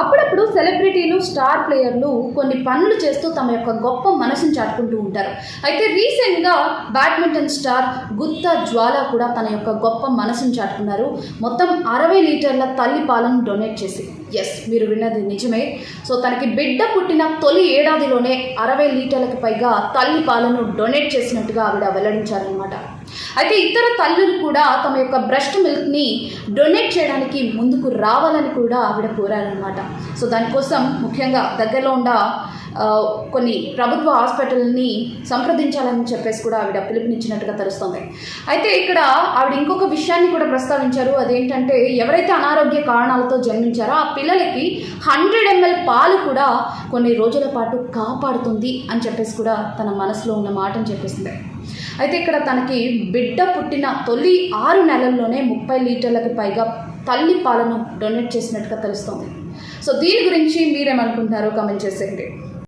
అప్పుడప్పుడు సెలబ్రిటీలు, స్టార్ ప్లేయర్లు కొన్ని పనులు చేస్తూ తమ యొక్క గొప్ప మనసును చాటుకుంటూ ఉంటారు. అయితే రీసెంట్గా బ్యాడ్మింటన్ స్టార్ గుత్తా జ్వాల కూడా తన యొక్క గొప్ప మనసును చాటుకున్నారు. మొత్తం 60 లీటర్ల తల్లి పాలను డొనేట్ చేసి. ఎస్, మీరు విన్నది నిజమే. సో తనకి బిడ్డ పుట్టిన తొలి ఏడాదిలోనే 60 లీటర్లకు పైగా తల్లి పాలను డొనేట్ చేసినట్టుగా ఆవిడ వెల్లడించారనమాట. అయితే ఇతర తల్లులు కూడా తమ యొక్క బ్రెస్ట్ మిల్క్ని డొనేట్ చేయడానికి ముందుకు రావాలని కూడా ఆవిడ కోరారనమాట. సో దానికోసం ముఖ్యంగా దగ్గరలో ఉన్న కొన్ని ప్రభుత్వ హాస్పిటల్ని సంప్రదించాలని చెప్పేసి కూడా ఆవిడ పిలుపునిచ్చినట్టుగా తెలుస్తుంది. అయితే ఇక్కడ ఆవిడ ఇంకొక విషయాన్ని కూడా ప్రస్తావించారు. అదేంటంటే ఎవరైతే అనారోగ్య కారణాలతో జన్మించారో ఆ పిల్లలకి 100 ml పాలు కూడా కొన్ని రోజుల పాటు కాపాడుతుంది అని చెప్పేసి కూడా తన మనసులో ఉన్న మాటని చెప్పేసింది. అయితే ఇక్కడ తనకి బిడ్డ పుట్టిన తొలి 6 నెలల్లోనే 30 లీటర్లకు పైగా తల్లి పాలను డొనేట్ చేసినట్టుగా తెలుస్తుంది. సో దీని గురించి మీరేమనుకుంటున్నారో కామెంట్ చేసేయండి.